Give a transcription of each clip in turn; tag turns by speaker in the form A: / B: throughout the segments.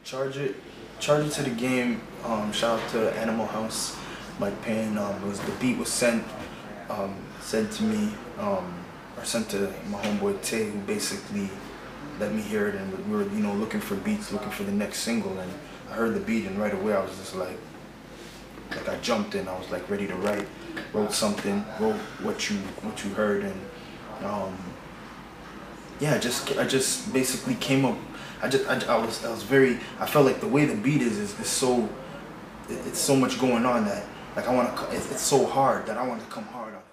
A: Charge it to the game. Shout out to Animal House, Mike Payne. The beat was sent to me, or sent to my homeboy Tay, who basically let me hear it, and we were looking for beats, looking for the next single, and I heard the beat, and right away I was just like I jumped in. I was like ready to write, wrote what you heard, and yeah, I just basically came up. I felt like the way the beat is so, it's so much going on that like it's so hard that I want to come hard on it.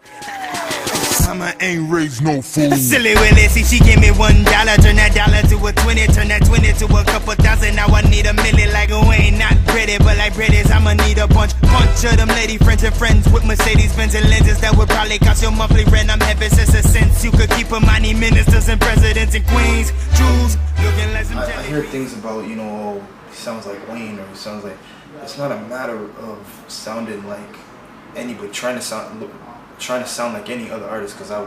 B: Mama ain't raised no fool.
C: Silly Willie, see she gave me $1, turn that dollar to a 20, turn that 20 to a couple thousand. Now I need a million like Wayne, not pretty, but like British, I'ma need a bunch of them lady friends and friends with Mercedes Benz and lenses that would probably cost your monthly rent. I'm heaven since a sense you could keep a money ministers and presidents and queens, Jews, looking like some
A: I hear things about, oh, he sounds like Wayne, or he sounds like, it's not a matter of sounding like anybody, trying to sound like any other artist, because I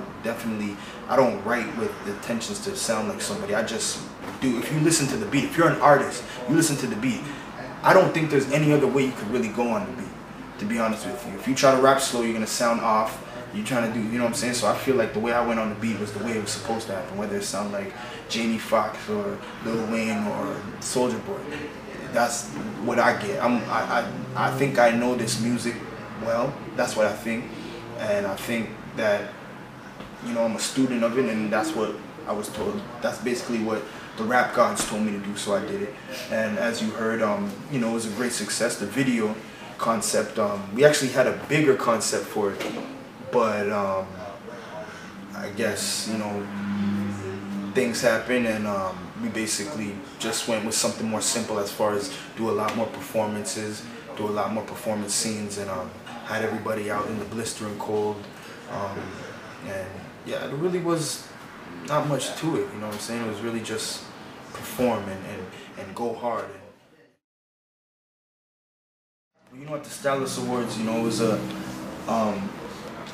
A: don't write with the intentions to sound like somebody. I just do. If you listen to the beat, if you're an artist, you listen to the beat. I don't think there's any other way you could really go on the beat, to be honest with you. If you try to rap slow, you're gonna sound off. You're trying to do, you know what I'm saying? So I feel like the way I went on the beat was the way it was supposed to happen, whether it sound like Jamie Foxx or Lil Wayne or Soulja Boy. That's what I get. I think I know this music well. That's what I think. And I think that, I'm a student of it, and that's what I was told. That's basically what the rap gods told me to do, so I did it. And as you heard, it was a great success. The video concept, we actually had a bigger concept for it, but I guess, things happen, and we basically just went with something more simple as far as do a lot more performances, do a lot more performance scenes, and had everybody out in the blistering cold, and yeah, there really was not much to it, you know what I'm saying? It was really just perform and go hard. At the Stylus Awards, it was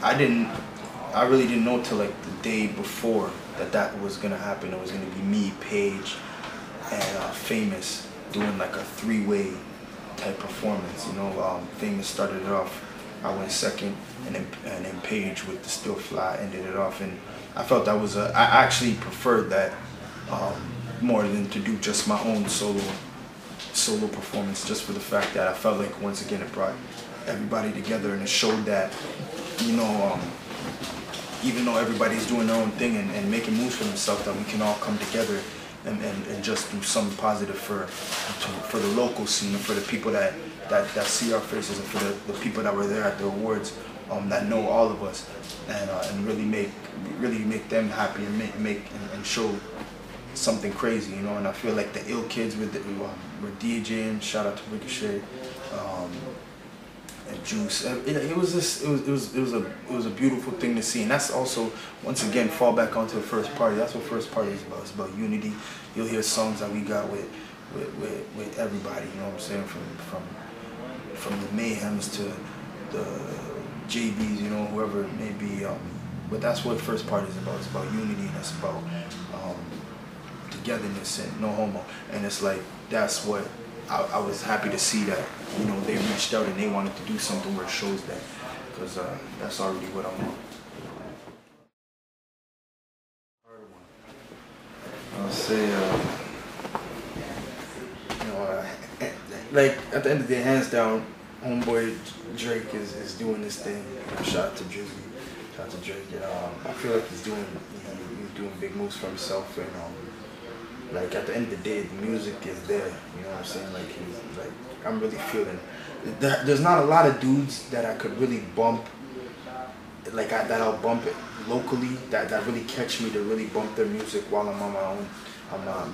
A: I really didn't know till like the day before that was gonna happen. It was gonna be me, Paige, and Famous doing like a three-way type performance. Famous started it off. I went second, and then Paige with the Still Fly ended it off, and I felt that was I actually preferred that more than to do just my own solo performance, just for the fact that I felt like once again it brought everybody together, and it showed that even though everybody's doing their own thing and making moves for themselves, that we can all come together and just do something positive for the local scene, and for the people that see our faces, and for the people that were there at the awards, that know all of us, and really make them happy, and make show something crazy, And I feel like the ill kids were DJing. Shout out to Ricochet, and Juice. It was a beautiful thing to see, and that's also, once again, fall back onto the first party. That's what first party is about. It's about unity. You'll hear songs that we got with everybody. You know what I'm saying? From the Mayhems to the JBs, whoever it may be. But that's what first party is about. It's about unity, and it's about togetherness and no homo. And it's like, that's what I was happy to see, that they reached out and they wanted to do something where it shows that, because that's already what I want. I'll say, like at the end of the day, hands down, homeboy Drake is doing this thing. Shout out to Drizzy, shout out to Drake. I feel like he's doing big moves for himself, and like at the end of the day, the music is there. You know what I'm saying? Like I'm really feeling. There's not a lot of dudes that I could really bump, that I'll bump it locally, that really catch me to really bump their music while I'm on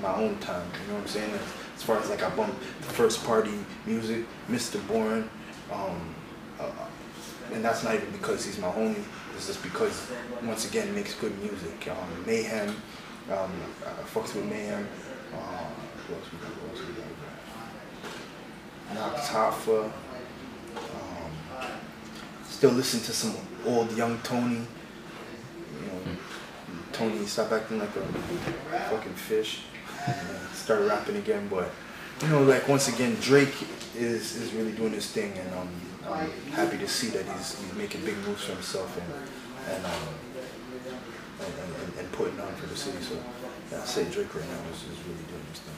A: my own time. You know what I'm saying? As far as like I bump the first party music, Mr. Bourne, and that's not even because he's my homie. It's just because, once again, he makes good music. Mayhem, I fucks with Mayhem. Who else we got? Knox Hoffa. Still listen to some old young Tony. Tony, stop acting like a fucking fish. Started rapping again, but you know, like once again, Drake is really doing his thing, and I'm happy to see that he's making big moves for himself and putting on for the city. So yeah, I say Drake right now is really doing his thing.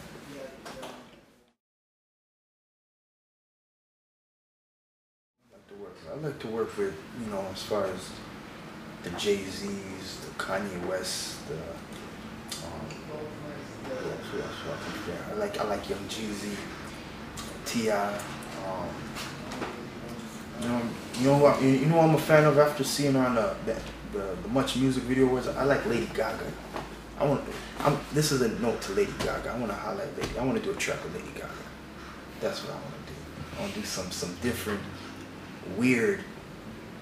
A: I like to work with, you know, as far as the Jay-Z's, the Kanye West, the I like Young Jeezy, T.I. You know what I'm a fan of after seeing her on the Much Music Video Awards. I like Lady Gaga. This is a note to Lady Gaga. I want to highlight Lady. I want to do a track with Lady Gaga. That's what I want to do. I want to do some different,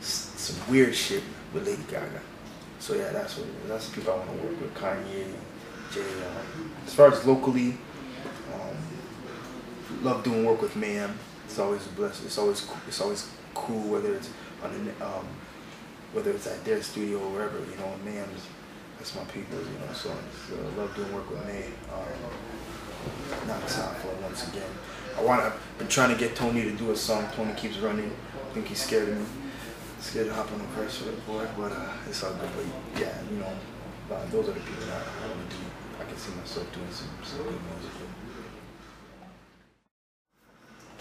A: some weird shit with Lady Gaga. So yeah, that's what it is. That's the people I want to work with. Kanye, Jay. As far as locally, love doing work with Mayhem. It's always a blessing. It's always cool, whether it's on whether it's at their studio or wherever. You know, Mayhem's, that's my people. You know, so I love doing work with May. Not for once again. I've been trying to get Tony to do a song. Tony keeps running. I think he's scared of me. Scared to hop on the verse with the boy, but it's all good. But yeah, you know, those are the people that I want to do. I can see myself doing some good music with.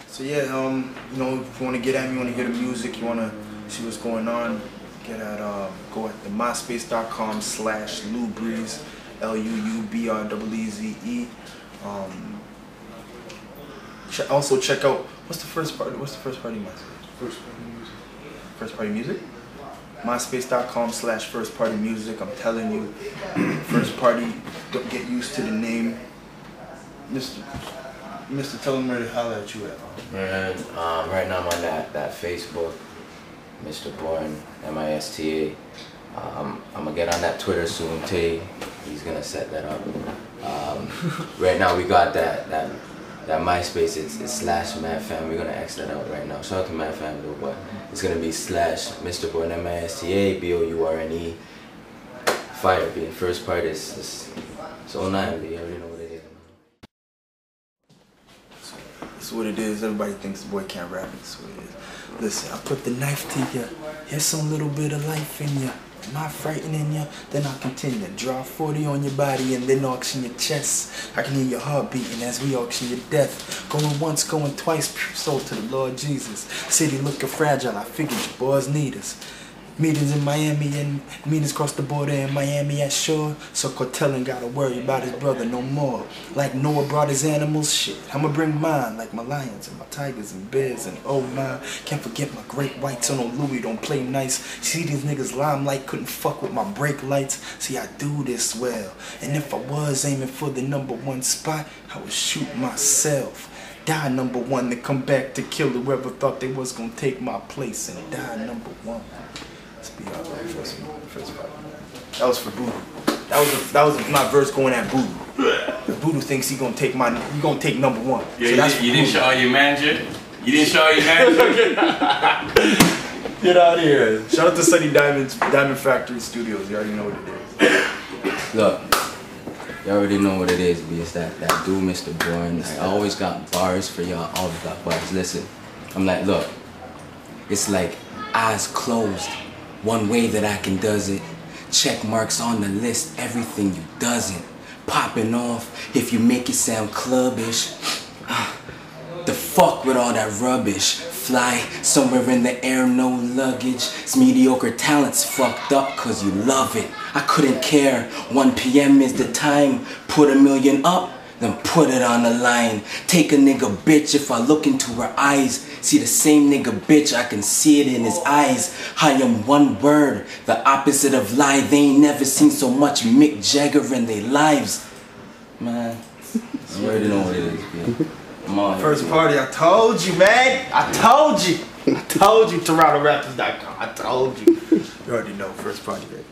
A: So yeah, you know, if you want to get at me, you want to hear the music, you want to see what's going on, go at the myspace.com/Luu Breeze, LUUBREEZE. Also check out what's the first party MySpace? First Party Music. MySpace.com/First Party Music. I'm telling you, First Party. Don't get used to the name, Mr. Tell them where to holler at you at.
B: Man, right now I'm on that Facebook, Mr. Bourne, MISTA. I'm gonna get on that Twitter soon. Tay, he's gonna set that up. Right now we got that MySpace. It's /MadFam. We're gonna X that out right now. Shout out to MadFam though, but it's gonna be /Mr. Bourne, MISTA, BOURNE. Fire being first part is 09. You already know what it is.
A: That's what it is. Everybody thinks the boy can't rap. That's what it is. Listen, I put the knife to you. Here's some little bit of life in you. Am I frightening you? Then I'll continue. Draw 40 on your body and then auction your chest. I can hear your heart beating as we auction your death. Going once, going twice, sold to the Lord Jesus. City looking fragile, I figured you boys need us. Meetings in Miami and meetings across the border in Miami at shore. So Cortell ain't gotta worry about his brother no more. Like Noah brought his animals, shit, I'ma bring mine. Like my lions and my tigers and bears and oh my. Can't forget my great whites on no Louis, don't play nice. See these niggas limelight couldn't fuck with my brake lights. See I do this well. And if I was aiming for the #1 spot, I would shoot myself. Die #1 to come back to kill whoever thought they was gonna take my place and die #1. Let's be out there first part. That was for Voodoo. That was my verse going at Voodoo. Voodoo thinks he gonna take #1.
D: Yeah, so you didn't show all your manager. You didn't show all your manager.
A: Get out of here. Shout out to Sunny Diamond Factory Studios. You already know what it is.
B: Look, you already know what it is, B. It's that dude, Mr. Bourne. I always got bars for y'all. Always got bars. Listen, I'm like, look, it's like eyes closed. One way that I can does it. Check marks on the list, everything you doesn't. Popping off if you make it sound clubbish. The fuck with all that rubbish. Fly somewhere in the air, no luggage. It's mediocre talent's fucked up cause you love it. I couldn't care, 1 PM is the time. Put $1 million up, then put it on the line. Take a nigga bitch if I look into her eyes. See the same nigga bitch, I can see it in his eyes. I am one word, the opposite of lie. They ain't never seen so much Mick Jagger in their lives. Man, you already know what it is, man. Come on.
A: First Party, I told you, man. I told you. I told you, TorontoRaptors.com. I told you. You already know, First Party, man.